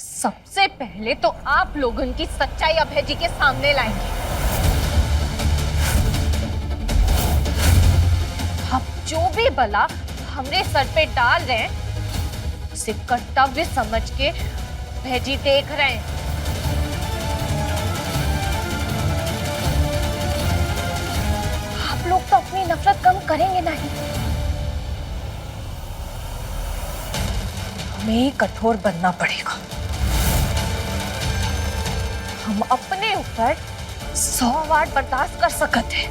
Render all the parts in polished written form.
सबसे पहले तो आप लोगों की सच्चाई अभय जी के सामने लाएंगे। आप जो भी बला हमरे सर पे डाल रहे हैं उसे कर्तव्य समझ के अभय जी देख रहे हैं। आप लोग तो अपनी नफरत कम करेंगे नहीं। हमें ही कठोर बनना पड़ेगा। हम अपने ऊपर 100 वार बर्दाश्त कर सकते हैं,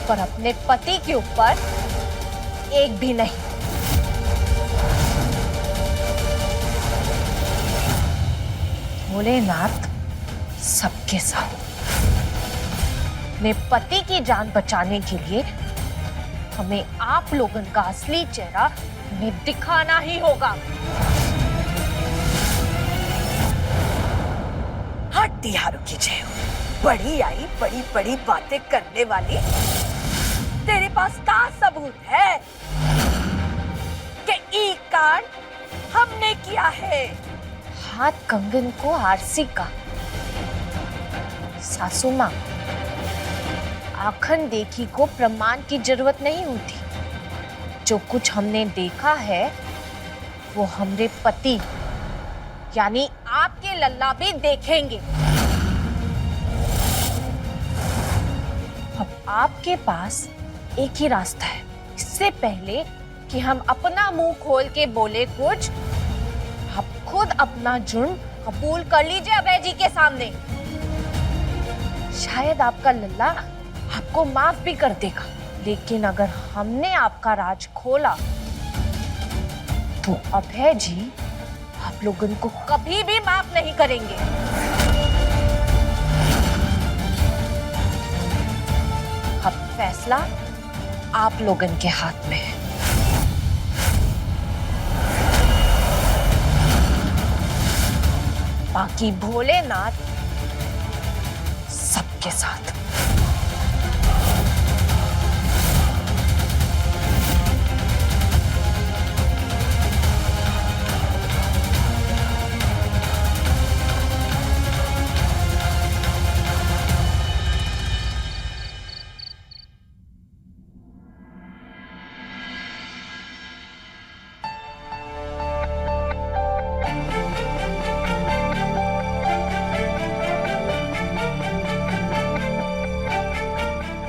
पर अपने पति के ऊपर एक भी नहीं। भोलेनाथ सबके साथ। अपने पति की जान बचाने के लिए हमें आप लोगों का असली चेहरा हमें दिखाना ही होगा। हट तिहारों की जय हो। बड़ी आई बड़ी बड़ी बातें करने वाली। तेरे पास का सबूत है कि ई कांड हमने किया है? हाथ कंगन को आरसी का। सासू मां, आंखन देखी को प्रमाण की जरूरत नहीं होती। जो कुछ हमने देखा है वो हमरे पति यानी आपके लल्ला भी देखेंगे। अब आपके पास एक ही रास्ता है। इससे पहले कि हम अपना मुंह खोल के बोले कुछ, आप खुद अपना जुर्म कबूल कर लीजिए अभय जी के सामने। शायद आपका लल्ला आपको माफ भी कर देगा, लेकिन अगर हमने आपका राज खोला तो अभय जी आप लोगों को कभी भी माफ नहीं करेंगे। अब फैसला आप लोगों के हाथ में है। बाकी भोलेनाथ सबके साथ।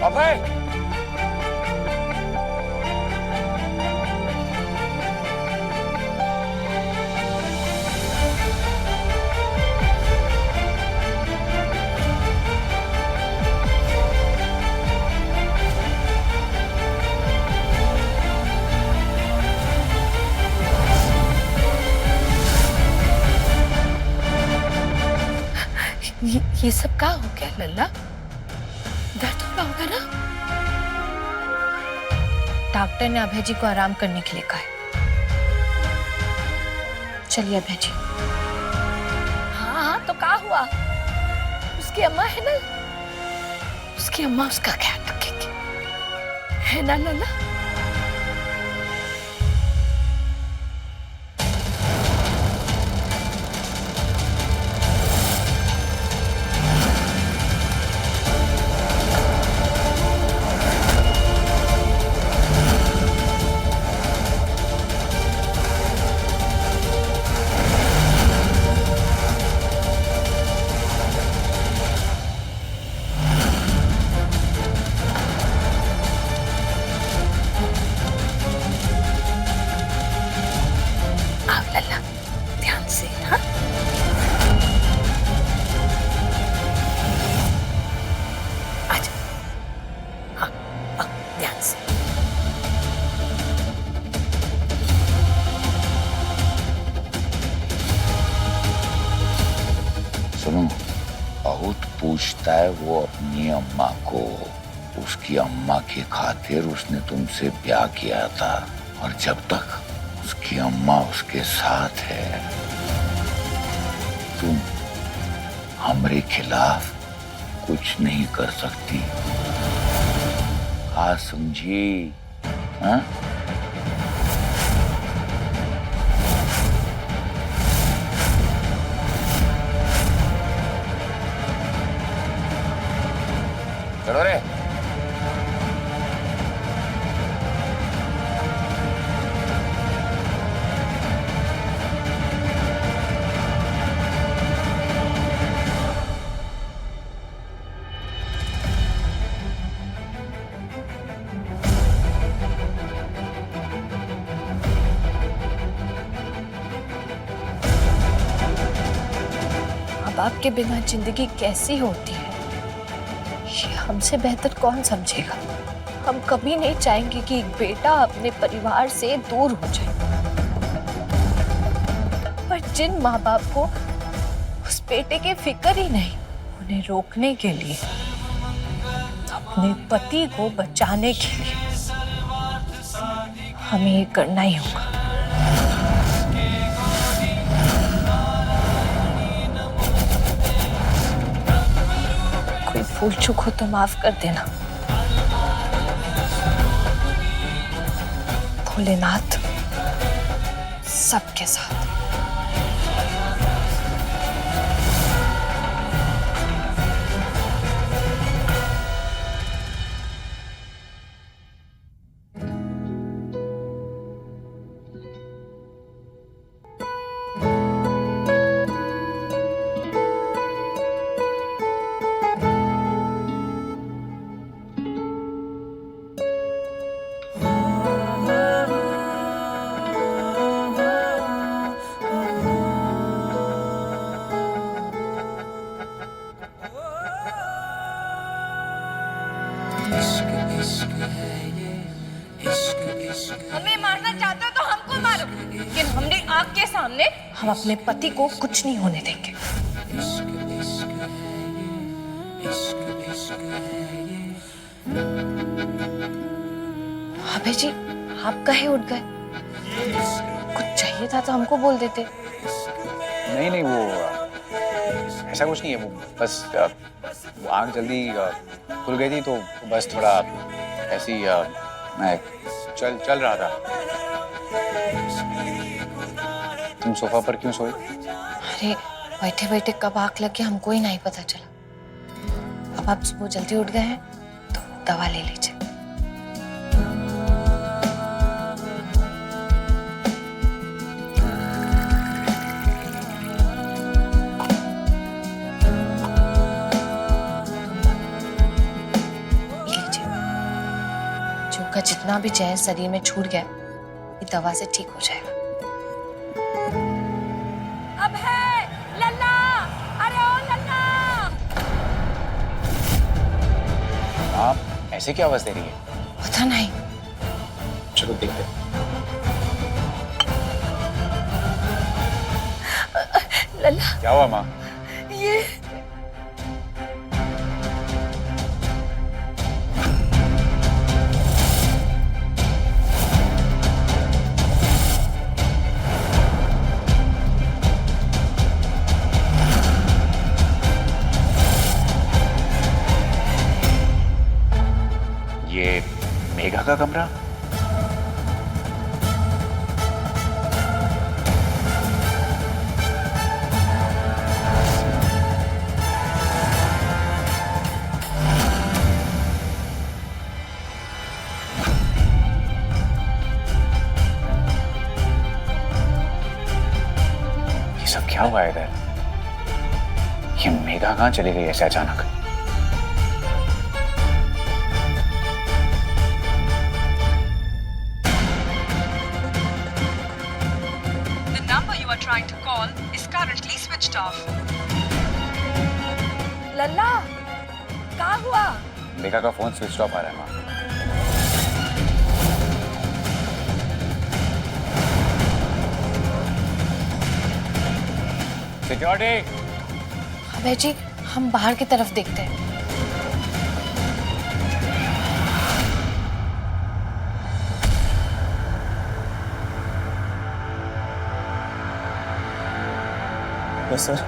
अभय, ये सब क्या हो गया लल्ला? दर्द हो रहा होगा ना? डॉक्टर ने अभय जी को आराम करने के लिए कहा है। चलिए अभय जी। हाँ तो क्या हुआ? उसकी अम्मा है ना, उसकी अम्मा उसका ख्याल रखेगी, है ना लल्ला? सुनो, बहुत पूछता है वो अपनी अम्मा को। उसकी अम्मा की खातिर उसने तुमसे ब्याह किया था, और जब तक उसकी अम्मा उसके साथ है तुम हमारे खिलाफ कुछ नहीं कर सकती। हाँ समझी? हाँ? चलो रे। अब आपके बिना जिंदगी कैसी होती है ये हमसे बेहतर कौन समझेगा। हम कभी नहीं चाहेंगे कि एक बेटा अपने परिवार से दूर हो जाए, पर जिन माँ बाप को उस बेटे की फिक्र ही नहीं, उन्हें रोकने के लिए, अपने पति को बचाने के लिए हमें ये करना ही होगा। कोई भूल चूक हो तो माफ कर देना। भोलेनाथ सबके साथ। हमें मारना चाहते हो तो हमको मारो, लेकिन हमने आग के सामने हम अपने पति को कुछ नहीं होने देंगे। अबे जी, आप काहे उठ गए? कुछ चाहिए था तो हमको बोल देते। नहीं नहीं, वो ऐसा कुछ नहीं है। वो बस वो आग जल्दी खुल गई थी तो बस थोड़ा ऐसी मैं चल रहा था। तुम सोफा पर क्यों सोए? अरे बैठे बैठे कब आग लग गया हमको ही नहीं पता चला। अब आप सुबह जल्दी उठ गए हैं तो दवा ले लीजिए। का जितना भी जहर शरीर में छूट गया ये दवा से ठीक हो जाएगा। अब है लल्ला, अरे ओ लल्ला। आप ऐसे क्या आवाज दे रही है? पता नहीं। चलो देखते हैं। लल्ला क्या हुआ माँ? ये मेघा का कमरा? ये सब क्या हुआ इधर? ये मेघा कहाँ चली गई ऐसे अचानक? Trying to call is currently switched off. लल्ला क्या हुआ? मेघा का फोन स्विच ऑफ आ रहा है माँ। सिक्योरिटी। अबे जी, हम बाहर की तरफ देखते हैं। Yes sir.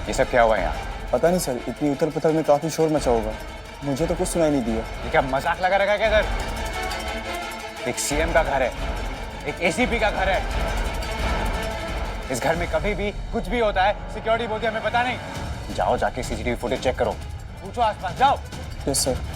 ये सब क्या हुआ यहाँ? पता नहीं सर, इतनी उथल पुथल में काफी शोर मचा होगा। मुझे तो कुछ सुनाई नहीं दिया। ये क्या मजाक लगा रखा है क्या इधर? एक सीएम का घर है, एक एसीपी का घर है। इस घर में कभी भी कुछ भी होता है, सिक्योरिटी बोलती है हमें पता नहीं। जाओ जाके सीसीटीवी फुटेज चेक करो। पूछो आसपास, जाओ। Yes sir.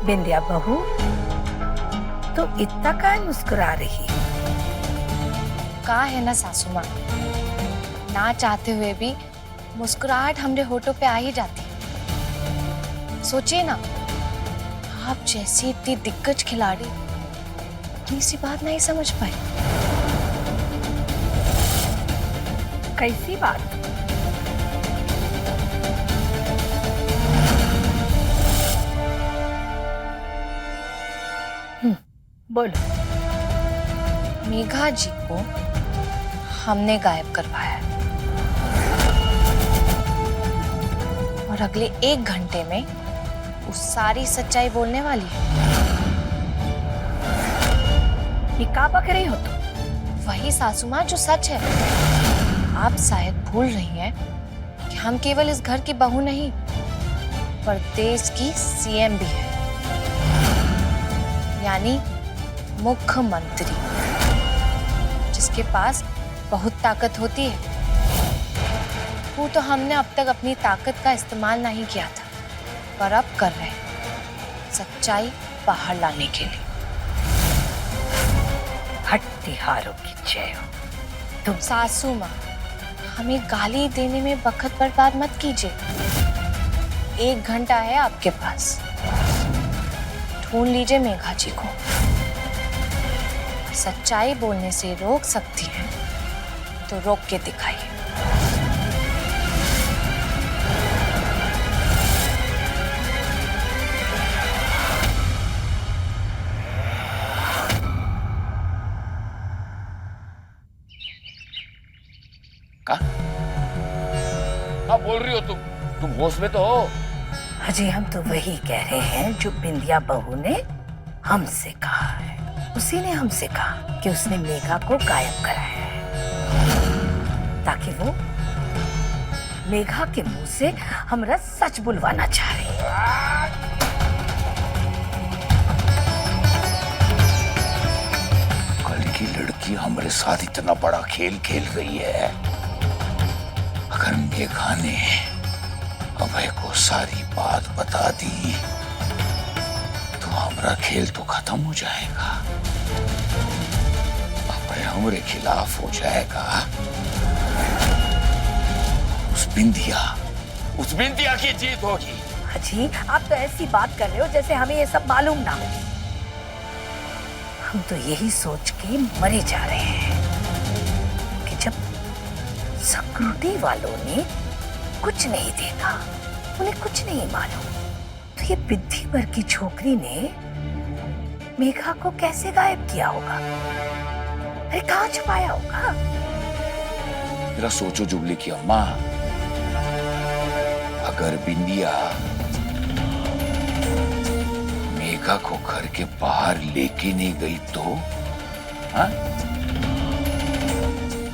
बिंदिया बहू, तो इतना काय मुस्कुरा रही? कहा है ना सासू माँ, ना चाहते हुए भी मुस्कुराहट हमरे होठों पे आ ही जाती है। सोचिए ना, आप जैसी इतनी दिग्गज खिलाड़ी इतनी सी बात नहीं समझ पाई। कैसी बात? बोलो। मेघा जी को हमने गायब करवाया है और अगले 1 घंटे में वो सारी सच्चाई बोलने वाली है। ये क्या बक रही हो तुम? वही सासू माँ जो सच है। आप शायद भूल रही हैं कि हम केवल इस घर की बहू नहीं, पर देश की सीएम भी है, यानी मुख्यमंत्री, जिसके पास बहुत ताकत होती है। वो तो हमने अब तक अपनी ताकत का इस्तेमाल नहीं किया था, पर अब कर रहे हैं, सच्चाई बाहर लाने के लिए। हट्टीहारों की जय हो। तुम सासू माँ, हमें गाली देने में वक्त बर्बाद मत कीजिए। 1 घंटा है आपके पास, ढूंढ लीजिए मेघा जी को। सच्चाई बोलने से रोक सकती हैं तो रोक के दिखाइए। क्या बोल रही हो तुम होश में तो हो? अजय, हम तो वही कह रहे हैं जो बिंदिया बहू ने हमसे कहा है। उसी ने हमसे कहा कि उसने मेघा को गायब कराया है, ताकि वो मेघा के मुंह से हमरा सच बुलवाना चाह रही है। कल की लड़की हमारे साथ इतना बड़ा खेल खेल रही है। अगर मेघा ने अभय को सारी बात बता दी तो हमारा खेल तो खत्म हो जाएगा। अभय हमारे खिलाफ हो जाएगा। उस बिंदिया की जीत होगी। अजी, आप तो ऐसी बात कर रहे हो जैसे हमें ये सब मालूम ना हो। हम तो यही सोच के मरे जा रहे हैं कि जब सिक्योरिटी वालों ने कुछ नहीं देखा, उन्हें कुछ नहीं मालूम, तो ये बिद्धी भर की छोकरी ने मेघा को कैसे गायब किया होगा? अरे कहाँ छुपाया होगा? जरा सोचो जुबली की अम्मा, अगर बिंदिया मेघा को घर के बाहर लेके नहीं गई तो? हाँ?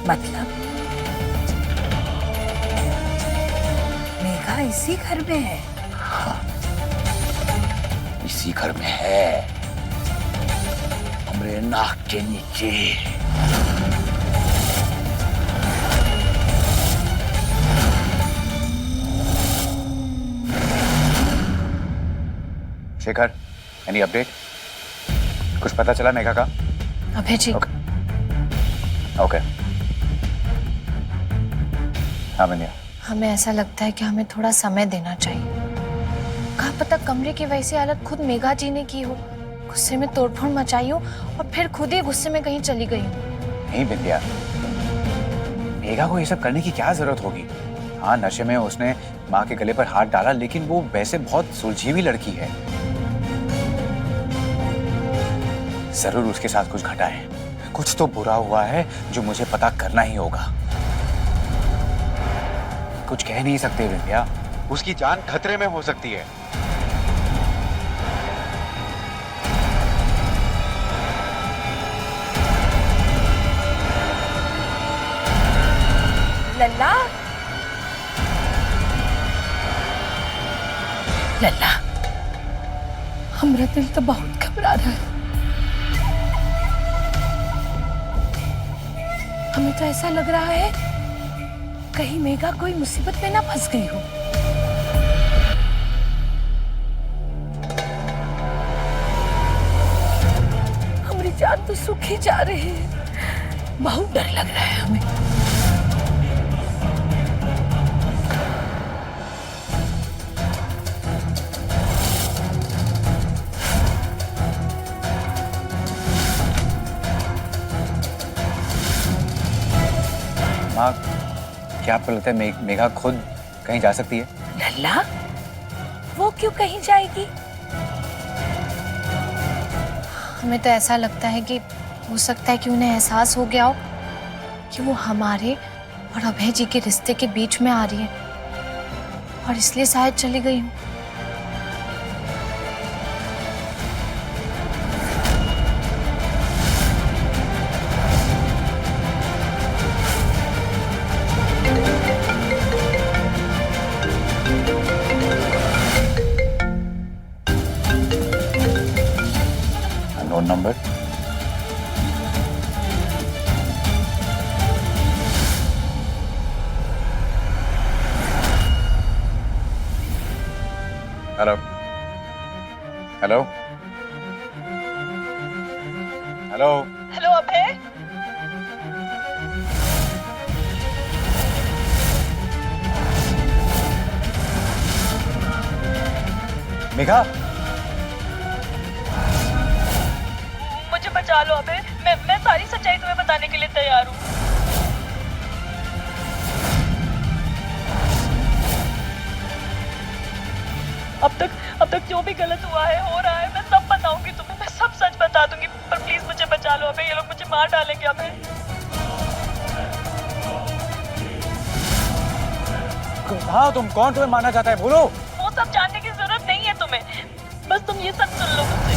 मतलब मेघा इसी घर में है? हाँ, इसी घर में है, हमरे नाक के नीचे। Shekhar, any update? कुछ पता चला मेघा का? अभय जी, ओके। हाँ बिंदिया, हमें ऐसा लगता है कि हमें थोड़ा समय देना चाहिए। कहाँ पता कमरे की वैसी हालत खुद मेघा जी ने की हो, गुस्से में तोड़फोड़ मचाई हो और फिर खुद ही गुस्से में कहीं चली गई हो। नहीं बिंदिया, मेघा को ये सब करने की क्या जरूरत होगी? हाँ, नशे में उसने माँ के गले पर हाथ डाला, लेकिन वो वैसे बहुत सुलझी हुई लड़की है। जरूर उसके साथ कुछ घटा है, कुछ तो बुरा हुआ है जो मुझे पता करना ही होगा। कुछ कह नहीं सकते बिंदिया, उसकी जान खतरे में हो सकती है। लल्ला लल्ला, हमारा दिल तो बहुत घबरा रहा है। हमें तो ऐसा लग रहा है कहीं मेघा कोई मुसीबत में ना फंस गई हो। हमारी जान तो सूखी जा रही है, बहुत डर लग रहा है हमें। माँ, क्या आपको लगता है मेघा खुद कहीं जा सकती है? लल्ला, वो क्यों कहीं जाएगी? हमें तो ऐसा लगता है कि हो सकता है कि उन्हें एहसास हो गया हो कि वो हमारे और अभय जी के रिश्ते के बीच में आ रही है और इसलिए शायद चली गई हूँ। Unknown number. Hello hello hello. Hello Abhay, Megha, मुझे बचा लो अभय। मैं सारी सच्चाई तुम्हें बताने के लिए तैयार हूँ। अब तक जो भी गलत हुआ है, हो रहा है, मैं सब बताऊंगी तुम्हें। मैं सब सच बता दूंगी, पर प्लीज मुझे बचा लो अभय। ये लोग मुझे मार डालेंगे अभय। हाँ, तुम कौन? तुम्हें मारना चाहता है? बोलो। वो सब जानने की जरूरत नहीं है तुम्हें, बस तुम ये सब सुन लो मुझसे।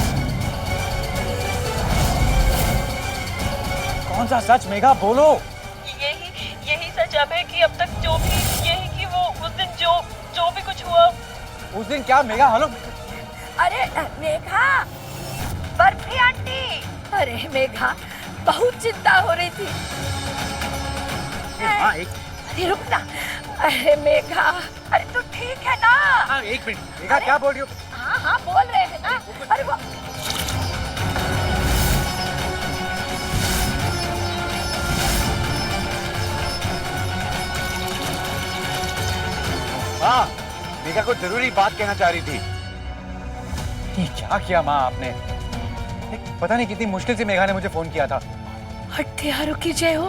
कौन सा सच मेघा? बोलो। यही सच अभय कि अब तक जो भी, यही कि वो उस दिन जो भी कुछ हुआ। उस दिन क्या मेघा? हेलो। अरे मेघा, बर्फी आंटी। अरे मेघा, बहुत चिंता हो रही थी। हाँ, एक अरे रुक ना। अरे मेघा, अरे तू ठीक है ना? हाँ, एक मिनट। मेघा क्या बोल रही हो? हाँ हाँ बोल रहे हैं ना। अरे वो हाँ, मेघा को जरूरी बात कहना चाह रही थी। ये क्या किया माँ आपने? पता नहीं कितनी मुश्किल से मेघा ने मुझे फोन किया था। हत्यारों की जय हो,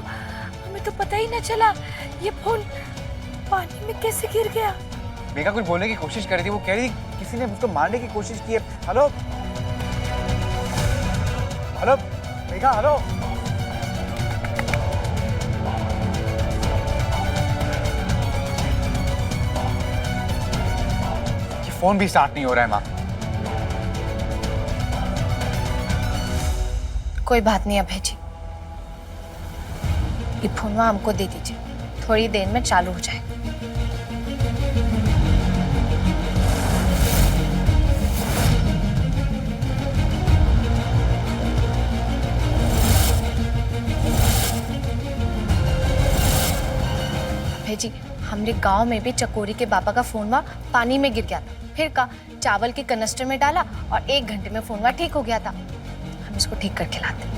हमें तो पता ही न चला ये फोन पानी में कैसे गिर गया। मेघा कुछ बोलने की कोशिश कर रही थी। वो कह रही थी किसी ने मुझको मारने की कोशिश की है। Hello hello Megha, hello. ये फोन भी स्टार्ट नहीं हो रहा है माँ। कोई बात नहीं अभय जी, ये फोनवा हमको दे दीजिए, थोड़ी देर में चालू हो जाए। अभय जी, हमारे गांव में भी चकोरी के बाबा का फोनवा पानी में गिर गया था। फिर का चावल के कनस्टर में डाला और 1 घंटे में फोनवा ठीक हो गया था। हम इसको ठीक करके लाते।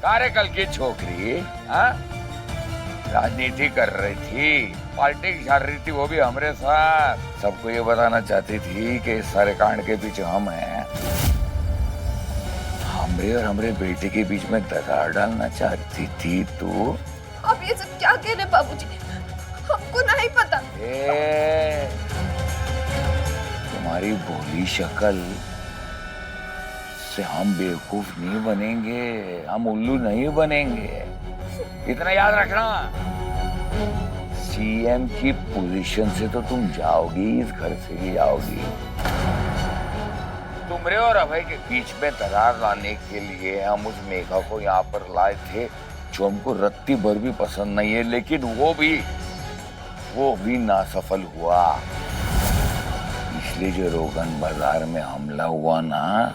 कारे कल की छोकरी, हाँ? राजनीति कर रही थी, पॉलिटिक्स चल रही थी, वो भी हमारे साथ। सबको ये बताना चाहती थी कि इस सारे कांड के पीछे हम हैं। हमरे और हमरे बेटे के बीच में दरार डालना चाहती थी तू। आप ये सब क्या कह रहे बाबूजी? हमको नहीं पता। तुम्हारी भोली शक्ल से हम बेवकूफ नहीं बनेंगे, हम उल्लू नहीं बनेंगे, इतना याद रखना। सीएम की पोजीशन से तो तुम जाओगी, इस घर से ही जाओगी। तुमरे और अभय के बीच में दरार लाने के लिए हम उस मेघा को यहाँ पर लाए थे, जो हमको रत्ती भर भी पसंद नहीं है, लेकिन वो भी नासफल हुआ। इसलिए जो रोगन बाजार में हमला हुआ ना,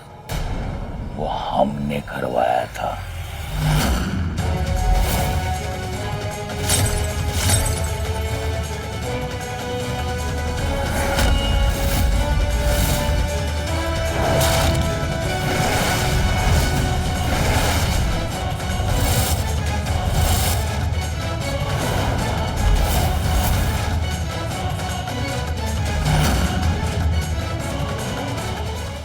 वो हमने करवाया था।